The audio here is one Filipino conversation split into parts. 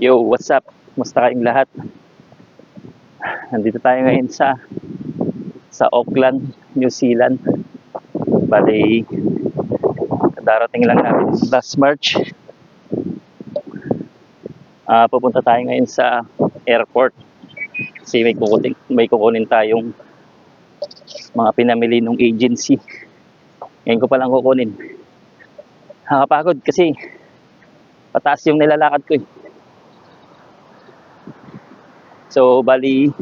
Yo, what's up? Musta kayong lahat? Nandito tayo ngayon sa Auckland, New Zealand. Bali, darating lang natin last March. Pupunta tayo ngayon sa airport kasi may kukunin tayong mga pinamili ng agency. Ngayon ko palang kukunin. Nakakapagod kasi pataas yung nilalakad ko eh. So, bali,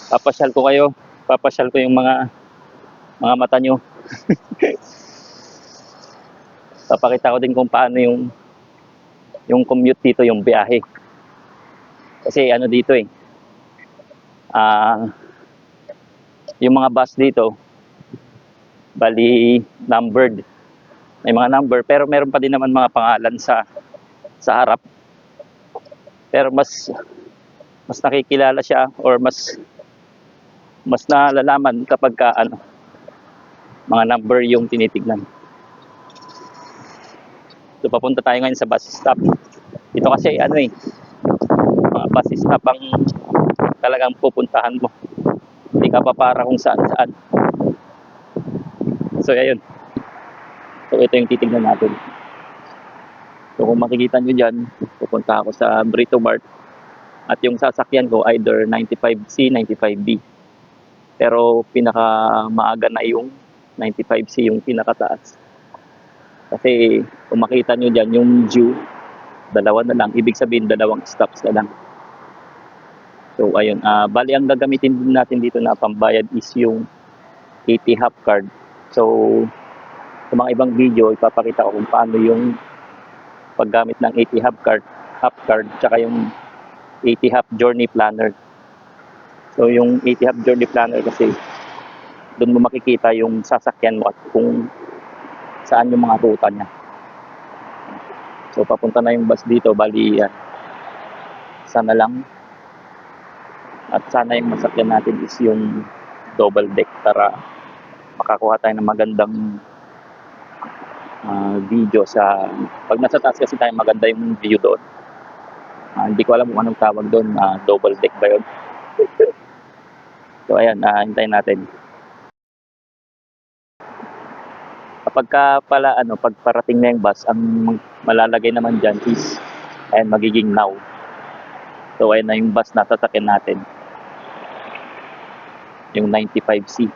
papasyal ko yung mga mata nyo. Papakita ko din kung paano yung commute dito, yung biyahe. Kasi ano dito eh, yung mga bus dito, bali numbered. May mga number, pero meron pa din naman mga pangalan sa harap. Pero mas nakikilala siya or mas nalalaman kapag mga number yung tinitignan. So papunta tayo ngayon sa bus stop. Ito kasi mga bus stop ang talagang pupuntahan mo. Hindi ka pa para kung saan. So ayun. So ito yung titignan natin. So kung makikita nyo dyan, pupunta ako sa Britomart. At yung sasakyan ko either 95C, 95B. Pero pinakamaaga na yung 95C, yung pinakataas. Kasi kung makita nyo dyan, yung due, dalawa na lang. Ibig sabihin, dalawang stops na lang. So ayun, bali ang gagamitin natin dito na pambayad is yung 80 half card. So sa mga ibang video, ipapakita ko kung paano yung paggamit ng 80 half card, tsaka yung 80 half journey planner. So yung 80 half journey planner kasi doon mo makikita yung sasakyan mo at kung saan yung mga ruta niya. So papunta na yung bus dito, bali yan. Sana lang. At sana yung masakyan natin is yung double deck para makakuha tayo ng magandang video pag nasa taas kasi tayo, maganda yung view doon. Hindi ko alam kung anong tawag doon, double deck ba yun? So ayan, hintayin natin. Kapag pag parating na yung bus, ang malalagay naman dyan is magiging now. So ayan na yung bus na sasakyan natin, yung 95C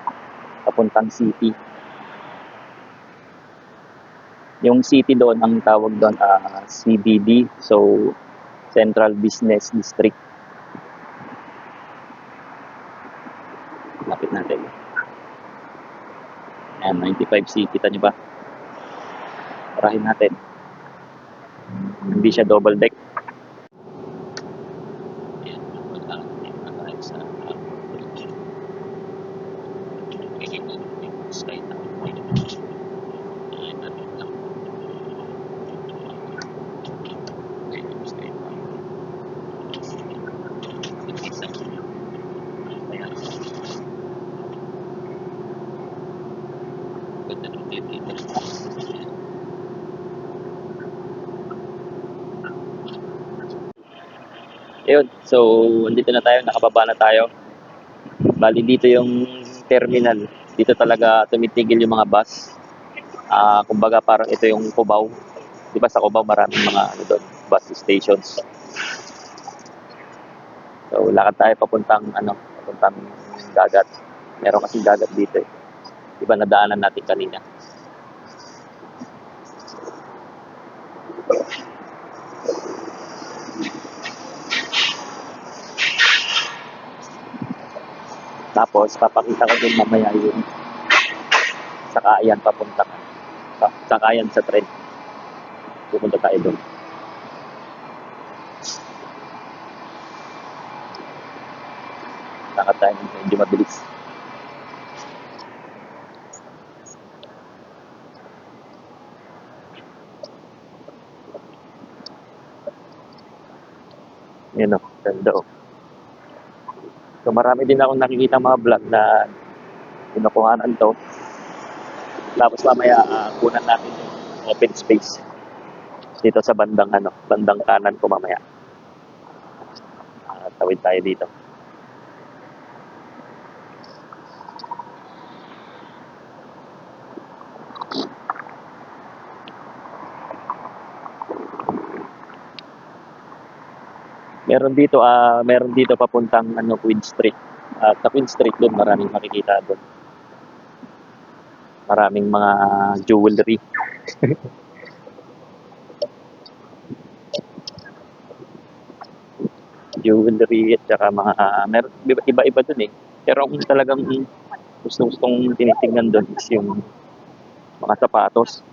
papuntang city. Yung city doon, ang tawag doon CBD, so Central Business District. Lapit natin. Ayan, 95C, kita nyo ba? Parahin natin. Hindi siya double deck. Ayan, wala tayo sa bridge. Kikita yung sky tower. Ayan natin lang. Ayun, so andito na tayo, nakababa na tayo. Bali dito yung terminal. Dito talaga tumitigil yung mga bus. Kumbaga parang ito yung Cubao. Di ba sa Cubao maraming mga bus stations. So lakad tayo papuntang dagat. Meron kasing dagat dito eh. Di ba nadaanan natin kanina. Tapos papakita ko din mamaya yung sakayan sakayan sa tren. Pupunta tayo doon. Lakad tayo medyo mabilis. Yan o, ganda o. So marami din akong nakikita mga vlog na pinukuhanan to. Tapos mamaya kunan natin yung open space dito sa bandang kanan ko mamaya. Tawid tayo dito. Meron dito papuntang Queen Street. At sa Queen Street doon maraming makikita doon. Maraming mga jewelry. Jewelry at saka mga meron iba-iba doon eh. Pero kung talagang gustong tinitingnan doon is yung mga sapatos.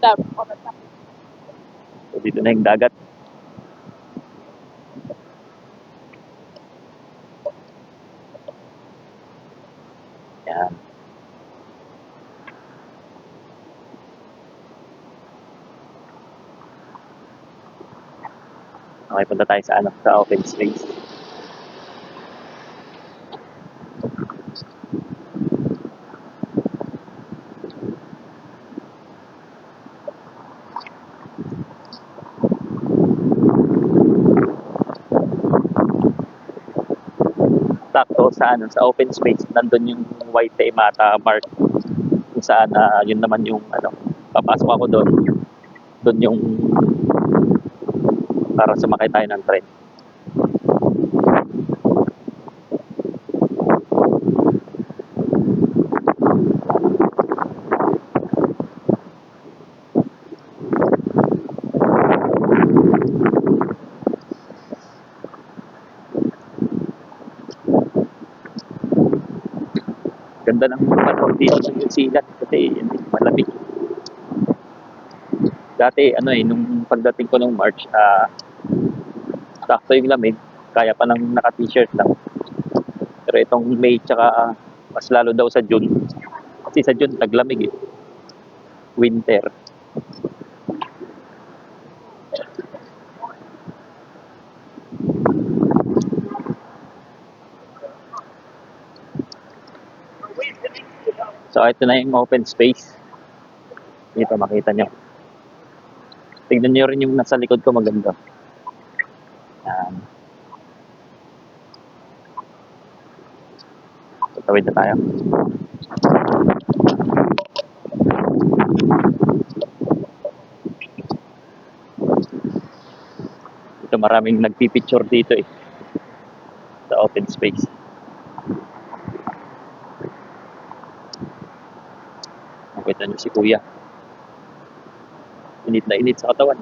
So, dito na yung dagat. Yan. Okay, punta tayo sa open space. Sakto sa open space, nandun yung White Mata Mark kung saan yun naman yung papasok ako doon. Doon yung para sumakay tayo ng tren. Ganda ng panahon dito sa New Zealand kasi malamig. Dati nung pagdating ko nung March, sakto yung lamig, kaya pa nang naka-t-shirt lang. Pero itong May tsaka mas lalo daw sa June. Kasi sa June taglamig eh. Winter. So ito na yung open space. Dito makita nyo. Tignan nyo rin yung nasa likod ko, maganda. Yan. So, tawid na tayo. Ito maraming nagpipicture dito eh. Sa open space. Nakita nyo si Kuya. Init na init sa katawan.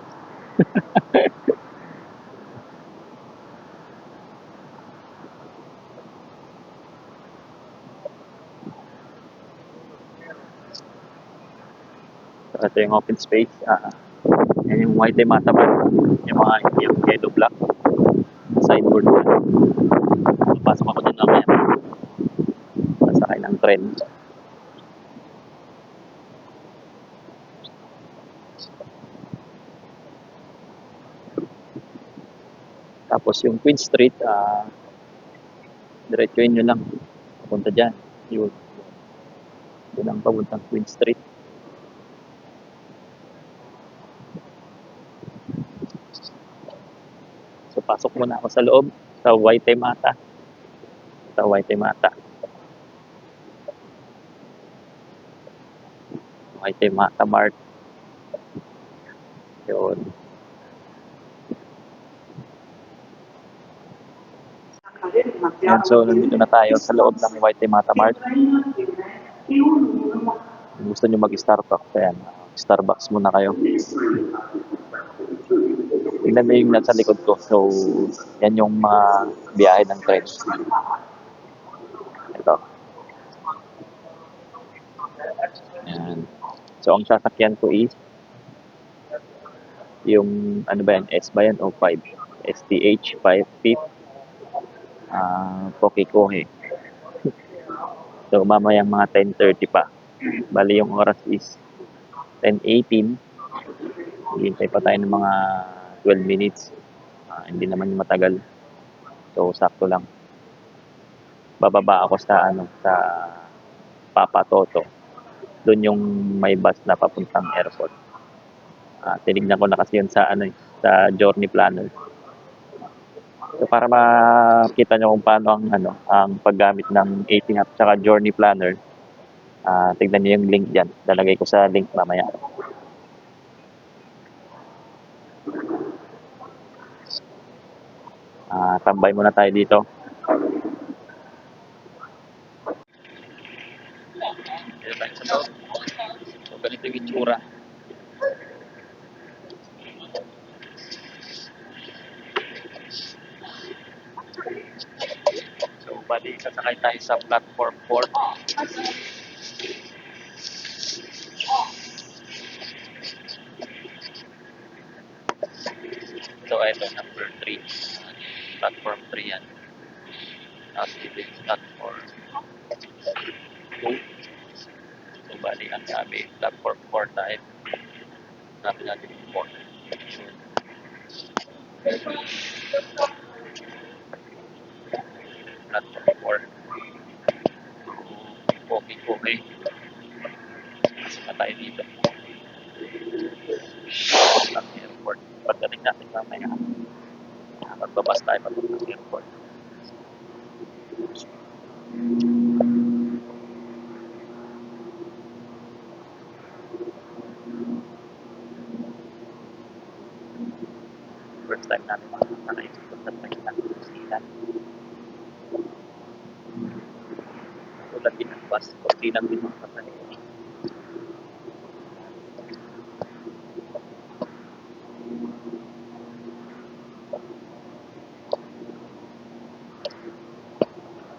So, ito yung open space. Yan yung White Mata Mark. Yung yellow block. Signboard na. Pasok ako dun mamaya. Pasakay ng tren. Tapos yung Queen Street, diretsuin nyo lang. Papunta dyan. Yun. Yun ang papuntang Queen Street. So, pasok muna ako sa loob. Sa White Mata. Sa White Mata. White Mata Mart. Yun. Yan, so nandito na tayo sa loob ng White Mata Mart. Kung gusto nyo mag-Starbucks, ayan, Starbucks muna kayo. Tingnan mo yung nasa likod ko. So, yan yung mga biyahe ng tren. Ito. Ayan. So, ang sasakyan ko is yung, ano ba yan, S ba yan o 5? STH 5 feet. Pokikohe. So, mamayang mga 10:30 pa. Bali, yung oras is 10:18. Hintay pa tayo ng mga 12 minutes. Hindi naman matagal. So, sakto lang. Bababa ako sa Papa Toto. Doon yung may bus na papuntang airport. Tinignan ko na kasi yun sa sa journey planner. So para makita nyo kung paano ang paggamit ng 18 app tsaka Journey Planner, tignan nyo yung link dyan. Lalagay ko sa link mamaya. Tambay muna tayo dito. Dito tayo sa loob. So ganito yung itsura. So bali, sasakay tayo sa platform 4. So ito, number 3. Platform 3 yan. Tapos dito yung platform 2. So bali, ang sabi, platform 4 tayo. Sabi natin yung 4. Platform 4. Okay. Kasi na tayo dito. Papuntang airport. Pagdating natin mamaya, magbabas tayo papuntang airport. First time natin makapunta na yung pagdating natin ng silan. Tulad din ng bus, kunti lang din mga pasahero.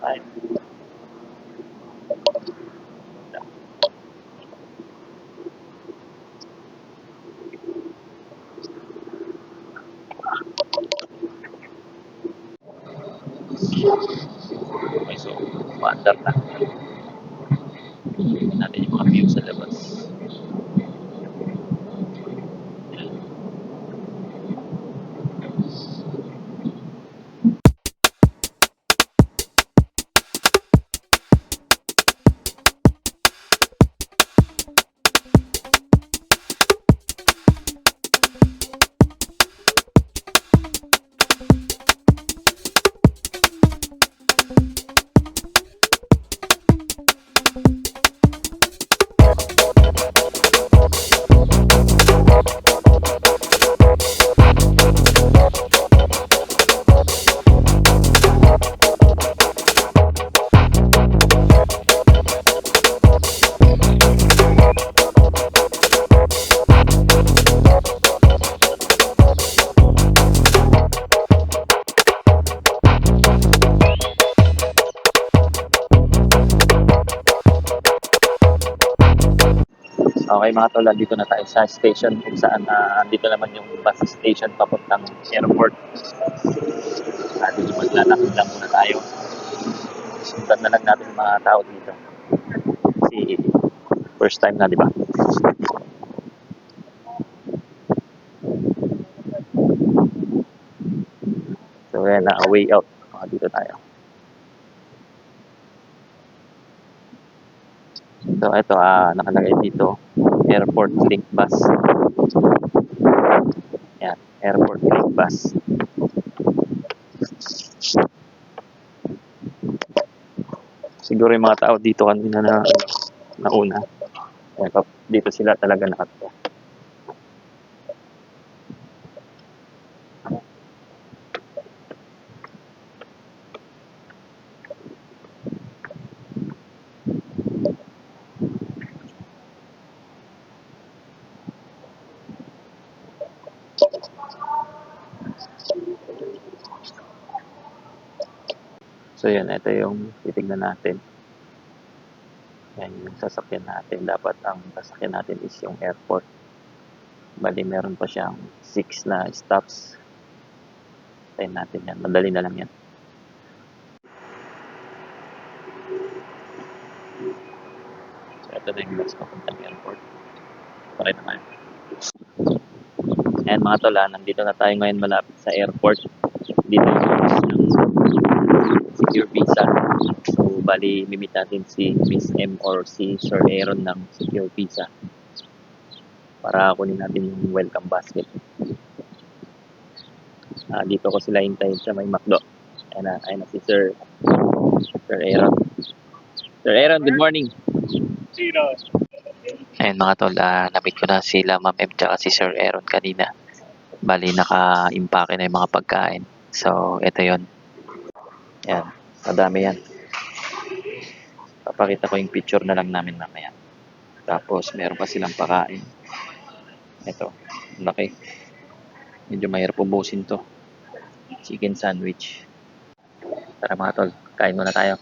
Ay, okay, so maandar na. Tingnan natin yung mga view sa labas. Okay mga tol, dito na tayo sa station kung saan dito naman yung bus station papuntang airport. Dito maglalakad lang muna tayo. Sundan na lang natin yung mga tao dito. Kasi first time na, di ba? So yan, way out. Dito tayo. So ito, nakalagay dito, airport link bus. Yan, airport link bus. Siguro yung mga tao dito kanina na nauna. Dito sila talaga nakatira. So yan, ito yung titignan natin. Yan yung sasakyan natin. Dapat ang sasakyan natin is yung airport. Bali meron pa siyang 6 na stops. Tayo natin yan. Madali na lang yan. So ito na yung bus papuntang airport. Okay naman. Ayan mga tol, nandito na tayo ngayon malapit sa airport. Dito yung office ng Secure Visa. So bali mimit natin si Miss M or si Sir Aaron ng Secure Visa para kunin natin yung welcome basket. Dito ko sila hintayin sa may McDo. Ayan na si Sir Aaron. Sir Aaron, good morning. Ayun mga tol, na-meet ko na sila Ma'am M tsaka si Sir Aaron kanina. Bali, naka-impake na yung mga pagkain. So, ito yon. Yan, madami yan. Papakita ko yung picture na lang namin mamaya. Tapos, meron pa silang pakain. Ito, laki. Medyo mahirap ubusin to. Chicken sandwich. Tara mga tol, kain muna tayo.